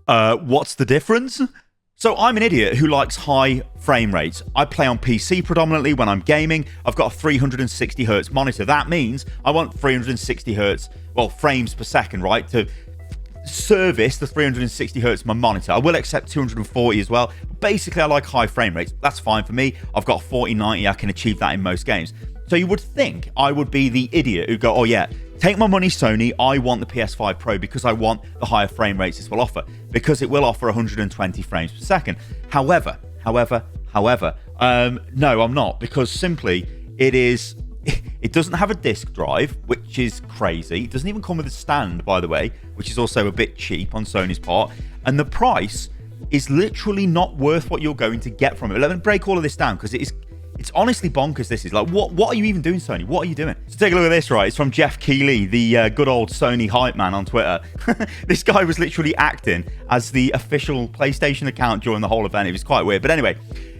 What's the difference? So I'm an idiot who likes high frame rates. I play on PC predominantly when I'm gaming. I've got a 360 hertz monitor. That means I want 360 hertz, well, frames per second, right? To service the 360 hertz my monitor. I will accept 240 as well. Basically, I like high frame rates. That's fine for me. I've got a 4090. I can achieve that in most games. So you would think I would be the idiot who go, oh yeah, take my money, Sony. I want the PS5 Pro because I want the higher frame rates this will offer, because it will offer 120 frames per second. However, no, I'm not, because simply it doesn't have a disk drive, which is crazy. It doesn't even come with a stand, by the way, which is also a bit cheap on Sony's part. And the price is literally not worth what you're going to get from it. Let me break all of this down, because it's honestly bonkers. This is like, what are you even doing, Sony? What are you doing? So take a look at this, right? It's from Jeff Keighley, the good old Sony hype man on Twitter. This guy was literally acting as the official PlayStation account during the whole event. It was quite weird. But anyway,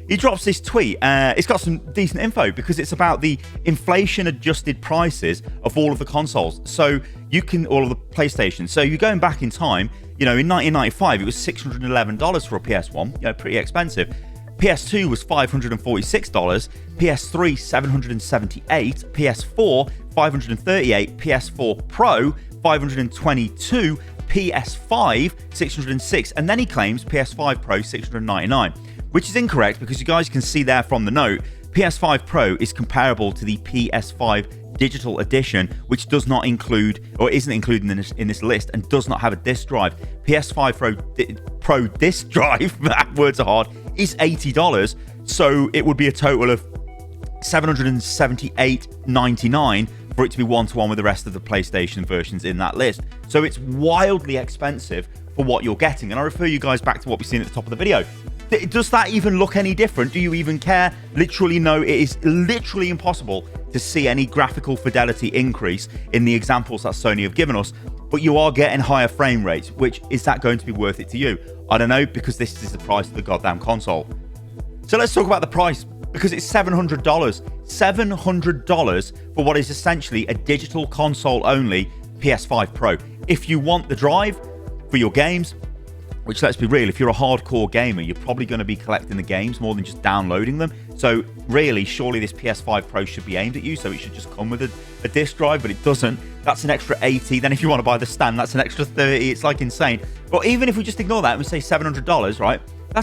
he drops this tweet. It's got some decent info, because it's about the inflation-adjusted prices of all of the consoles. So you can, all of the PlayStation. So you're going back in time, you know, in 1995, it was $611 for a PS1, you know, pretty expensive. PS2 was $546, PS3 $778, PS4 $538, PS4 Pro $522, PS5 $606, and then he claims PS5 Pro $699, which is incorrect, because you guys can see there from the note, PS5 Pro is comparable to the PS5 Digital Edition, which does not include, or isn't included in this list, and does not have a disc drive. PS5 Pro disc drive, that words are hard, is $80, so it would be a total of $778.99 for it to be one-to-one with the rest of the PlayStation versions in that list. So it's wildly expensive for what you're getting, and I refer you guys back to what we've seen at the top of the video. Does that even look any different? Do you even care? Literally no. It is literally impossible to see any graphical fidelity increase in the examples that Sony have given us, but you are getting higher frame rates. Which, is that going to be worth it to you? I don't know, because this is the price of the goddamn console. So let's talk about the price, because it's $700. $700 for what is essentially a digital console only PS5 Pro. If you want the drive for your games, which, let's be real, if you're a hardcore gamer, you're probably going to be collecting the games more than just downloading them. So really, surely this PS5 Pro should be aimed at you, so it should just come with a disc drive, but it doesn't. That's an extra $80. Then if you want to buy the stand, that's an extra $30. It's like insane. But even if we just ignore that and we say $700, right? I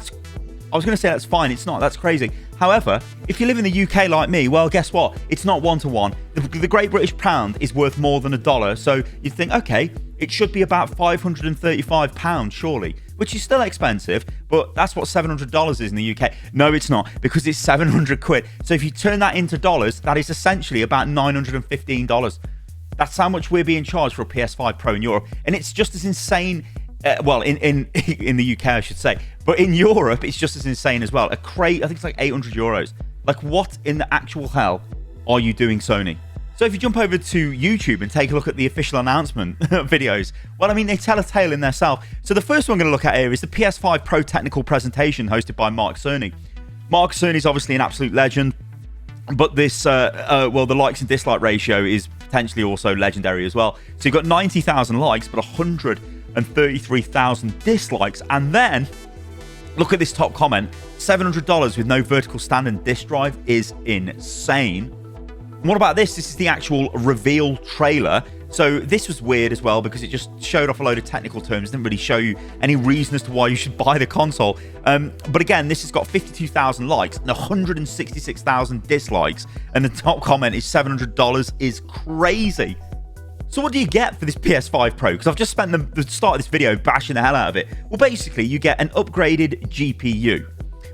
was going to say that's fine. It's not. That's crazy. However, if you live in the UK like me, well, guess what? It's not one-to-one. The Great British Pound is worth more than $1. So you think, okay, it should be about £535, surely, which is still expensive, but that's what $700 is in the UK. No, it's not, because it's 700 quid. So if you turn that into dollars, that is essentially about $915. That's how much we're being charged for a PS5 Pro in Europe. And it's just as insane, well, in the UK, I should say. But in Europe, it's just as insane as well. I think it's like €800. Like, what in the actual hell are you doing, Sony? So if you jump over to YouTube and take a look at the official announcement videos, well, I mean, they tell a tale in themselves. So the first one I'm going to look at here is the PS5 Pro technical presentation hosted by Mark Cerny. Mark Cerny is obviously an absolute legend, but this, well, the likes and dislike ratio is potentially also legendary as well. So you've got 90,000 likes, but 133,000 dislikes. And then, look at this top comment, $700 with no vertical stand and disc drive is insane. And what about this? This is the actual reveal trailer. So this was weird as well, because it just showed off a load of technical terms. It didn't really show you any reason as to why you should buy the console. But again, this has got 52,000 likes and 166,000 dislikes. And the top comment is $700 is crazy. So what do you get for this PS5 Pro? Because I've just spent the start of this video bashing the hell out of it. Well, basically, you get an upgraded GPU,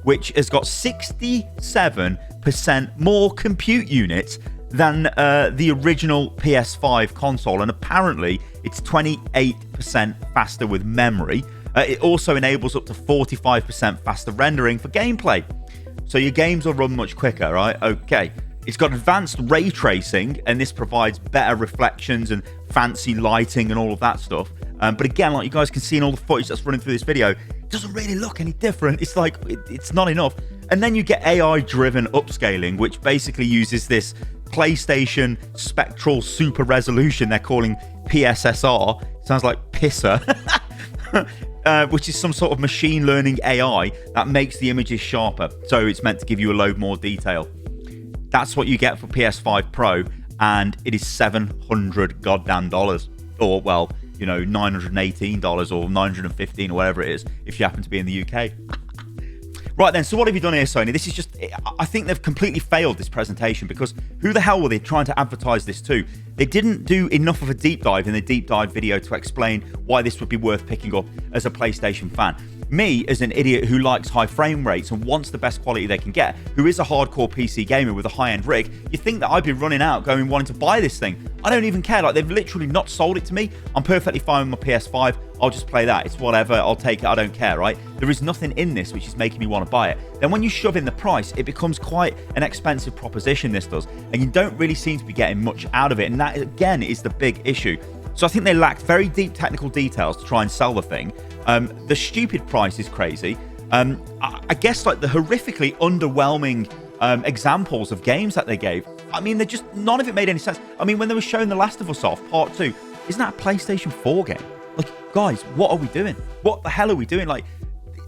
which has got 67% more compute units than the original PS5 console, and apparently it's 28% faster with memory. It also enables up to 45% faster rendering for gameplay, so your games will run much quicker, right? Okay. It's got advanced ray tracing, and this provides better reflections and fancy lighting and all of that stuff. But again, like you guys can see in all the footage that's running through this video, it doesn't really look any different. It's like, it's not enough. And then you get AI-driven upscaling, which basically uses this PlayStation Spectral Super Resolution they're calling PSSR. Sounds like pisser. which is some sort of machine learning AI that makes the images sharper. So it's meant to give you a load more detail. That's what you get for PS5 Pro, and it is $700 goddamn dollars, or well, you know, $918 or $915 or whatever it is if you happen to be in the UK. Right then, so what have you done here, Sony? This is just, I think they've completely failed this presentation, because who the hell were they trying to advertise this to? They didn't do enough of a deep dive in the deep dive video to explain why this would be worth picking up as a PlayStation fan. Me, as an idiot who likes high frame rates and wants the best quality they can get, who is a hardcore PC gamer with a high-end rig, you think that I'd be running out going wanting to buy this thing. I don't even care. Like, they've literally not sold it to me. I'm perfectly fine with my PS5. I'll just play that. It's whatever. I'll take it. I don't care, right? There is nothing in this which is making me want to buy it. Then when you shove in the price, it becomes quite an expensive proposition, this does, and you don't really seem to be getting much out of it, and that, again, is the big issue. So I think they lacked very deep technical details to try and sell the thing. The stupid price is crazy. I guess like the horrifically underwhelming examples of games that they gave. I mean, they're just, none of it made any sense. I mean, when they were showing The Last of Us off, Part 2, isn't that a PlayStation 4 game? Like, guys, what are we doing? What the hell are we doing? Like,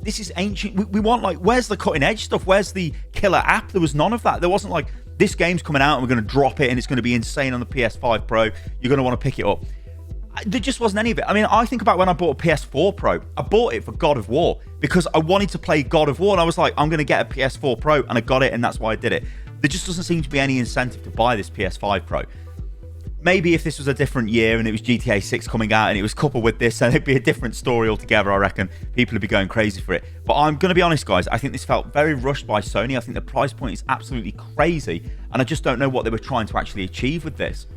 this is ancient. We want, like, where's the cutting edge stuff? Where's the killer app? There was none of that. There wasn't like, this game's coming out and we're going to drop it and it's going to be insane on the PS5 Pro. You're going to want to pick it up. There just wasn't any of it. I mean, I think about when I bought a PS4 Pro. I bought it for God of War because I wanted to play God of War, and I was like, I'm going to get a PS4 Pro, and I got it, and that's why I did it. There just doesn't seem to be any incentive to buy this PS5 Pro. Maybe if this was a different year and it was GTA 6 coming out and it was coupled with this, then it'd be a different story altogether, I reckon. People would be going crazy for it. But I'm going to be honest, guys, I think this felt very rushed by Sony. I think the price point is absolutely crazy, and I just don't know what they were trying to actually achieve with this.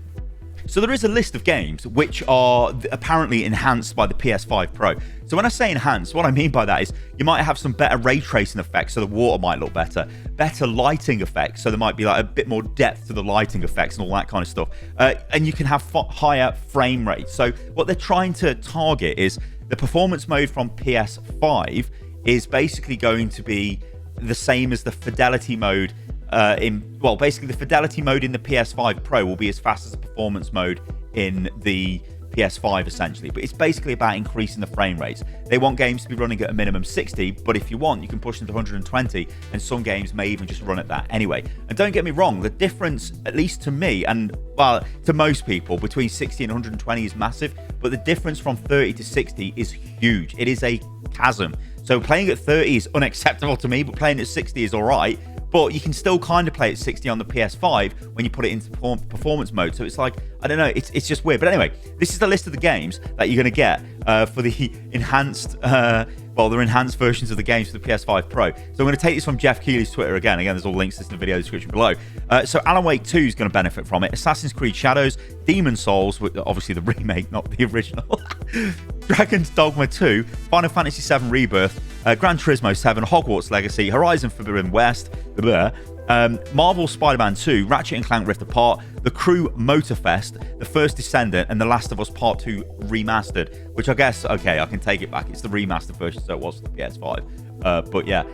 So there is a list of games which are apparently enhanced by the PS5 Pro. So when I say enhanced, what I mean by that is you might have some better ray tracing effects, so the water might look better, better lighting effects, so there might be like a bit more depth to the lighting effects and all that kind of stuff. And you can have higher frame rates. So what they're trying to target is the performance mode from PS5 is basically going to be the same as the fidelity mode basically the fidelity mode in the PS5 Pro will be as fast as the performance mode in the PS5 essentially, but it's basically about increasing the frame rates. They want games to be running at a minimum 60, but if you want, you can push them to 120, and some games may even just run at that anyway. And don't get me wrong, the difference, at least to me, and well, to most people, between 60 and 120 is massive, but the difference from 30 to 60 is huge. It is a chasm. So playing at 30 is unacceptable to me, but playing at 60 is all right. But you can still kind of play at 60 on the PS5 when you put it into performance mode. So it's like, I don't know, it's just weird. But anyway, this is the list of the games that you're going to get for the enhanced, they're enhanced versions of the games for the PS5 Pro. So I'm going to take this from Jeff Keighley's Twitter again. Again, there's all links in the video description below. So Alan Wake 2 is going to benefit from it. Assassin's Creed Shadows, Demon Souls, obviously the remake, not the original. Dragon's Dogma 2, Final Fantasy 7 Rebirth, Gran Turismo 7, Hogwarts Legacy, Horizon Forbidden West, Marvel Spider-Man 2, Ratchet & Clank Rift Apart, The Crew Motorfest, The First Descendant, and The Last of Us Part 2 Remastered, which I guess, okay, I can take it back. It's the remastered version, so it was for the PS5. But yeah,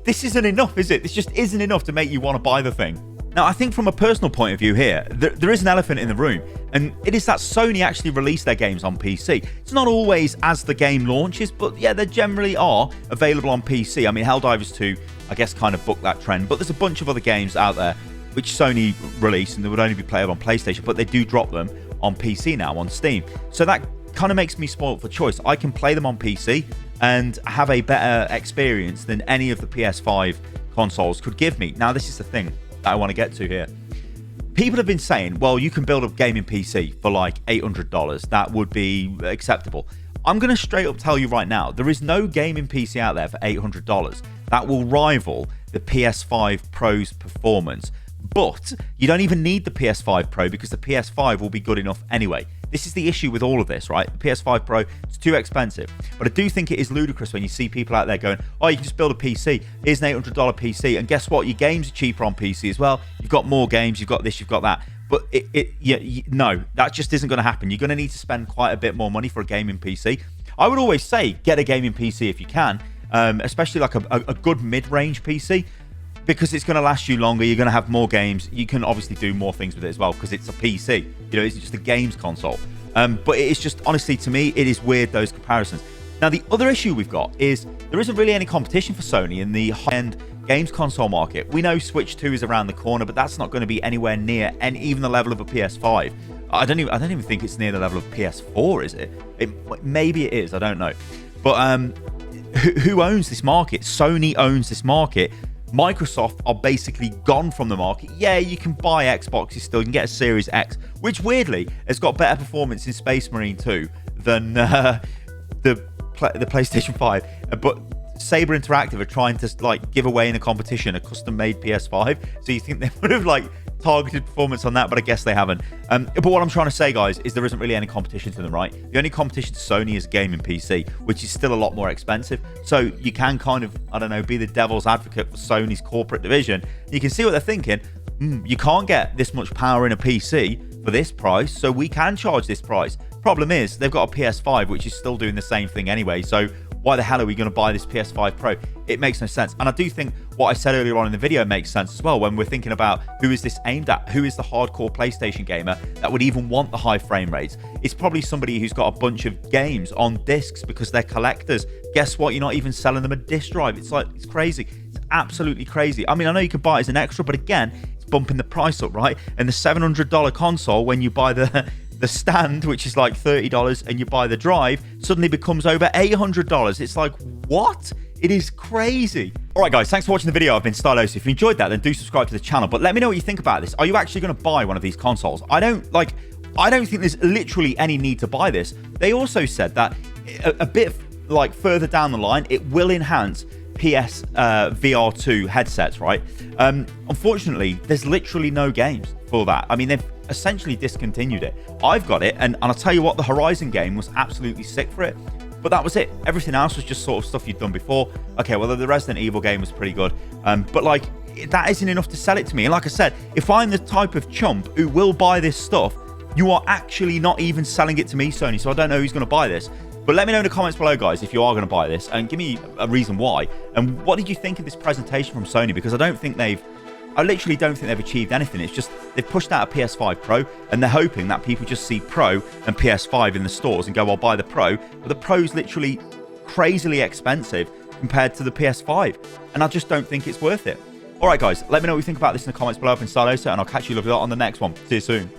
this isn't enough, is it? This just isn't enough to make you want to buy the thing. Now, I think from a personal point of view here, there is an elephant in the room, and it is that Sony actually release their games on PC. It's not always as the game launches, but yeah, they generally are available on PC. I mean, Helldivers 2, I guess, kind of booked that trend, but there's a bunch of other games out there which Sony release, and they would only be playable on PlayStation, but they do drop them on PC now, on Steam. So that kind of makes me spoiled for choice. I can play them on PC and have a better experience than any of the PS5 consoles could give me. Now, this is the thing I want to get to here. People have been saying, well, you can build a gaming PC for like $800. That would be acceptable. I'm going to straight up tell you right now, there is no gaming PC out there for $800 that will rival the PS5 Pro's performance. But you don't even need the PS5 Pro because the PS5 will be good enough anyway. This is the issue with all of this, right? The PS5 Pro, it's too expensive. But I do think it is ludicrous when you see people out there going, oh, you can just build a PC. Here's an $800 PC. And guess what? Your games are cheaper on PC as well. You've got more games. You've got this. You've got that. But no, that just isn't going to happen. You're going to need to spend quite a bit more money for a gaming PC. I would always say get a gaming PC if you can, especially like a good mid-range PC, because it's going to last you longer. You're going to have more games. You can obviously do more things with it as well because it's a PC. You know, it's just a games console. But it is just, honestly, to me, it is weird, those comparisons. Now, the other issue we've got is there isn't really any competition for Sony in the high-end games console market. We know Switch 2 is around the corner, but that's not going to be anywhere near and even the level of a PS5. I don't even think it's near the level of PS4, is it? Maybe it is, I don't know. But who owns this market? Sony owns this market. Microsoft are basically gone from the market. Yeah, you can buy Xboxes still. You can get a Series X, which weirdly has got better performance in Space Marine 2 than the PlayStation 5. But Saber Interactive are trying to like give away in a competition a custom-made PS5. So you think they would have like targeted performance on that, but I guess they haven't. But what I'm trying to say, guys, is there isn't really any competition to them, right? The only competition to Sony is gaming PC, which is still a lot more expensive. So you can kind of, I don't know, be the devil's advocate for Sony's corporate division. You can see what they're thinking. You can't get this much power in a PC for this price, so we can charge this price. Problem is, they've got a PS5, which is still doing the same thing anyway. So why the hell are we going to buy this PS5 Pro? It makes no sense. And I do think what I said earlier on in the video makes sense as well when we're thinking about who is this aimed at? Who is the hardcore PlayStation gamer that would even want the high frame rates? It's probably somebody who's got a bunch of games on discs because they're collectors. Guess what? You're not even selling them a disc drive. It's like, it's crazy. It's absolutely crazy. I mean, I know you can buy it as an extra, but again, it's bumping the price up, right? And the $700 console, when you buy the stand, which is like $30, and you buy the drive, suddenly becomes over $800. It's like, what? It is crazy. All right, guys, thanks for watching the video. I've been Stylosa. If you enjoyed that, then do subscribe to the channel. But let me know what you think about this. Are you actually going to buy one of these consoles? I don't think there's literally any need to buy this. They also said that a bit like further down the line, it will enhance PS VR2 headsets, right? Unfortunately, there's literally no games for that. I mean, they've essentially discontinued it. I've got it, and I'll tell you what, the Horizon game was absolutely sick for it, but that was it. Everything else was just sort of stuff you'd done before. Okay, well, the Resident Evil game was pretty good, but like, that isn't enough to sell it to me. And like I said, if I'm the type of chump who will buy this stuff, you are actually not even selling it to me, Sony, so I don't know who's going to buy this. But let me know in the comments below, guys, if you are going to buy this, and give me a reason why. And what did you think of this presentation from Sony? Because I literally don't think they've achieved anything. It's just they've pushed out a PS5 Pro, and they're hoping that people just see Pro and PS5 in the stores and go, I'll buy the Pro. But the Pro's literally crazily expensive compared to the PS5, and I just don't think it's worth it. All right, guys, let me know what you think about this in the comments below. I've been Stylosa, and I'll catch you on the next one. See you soon.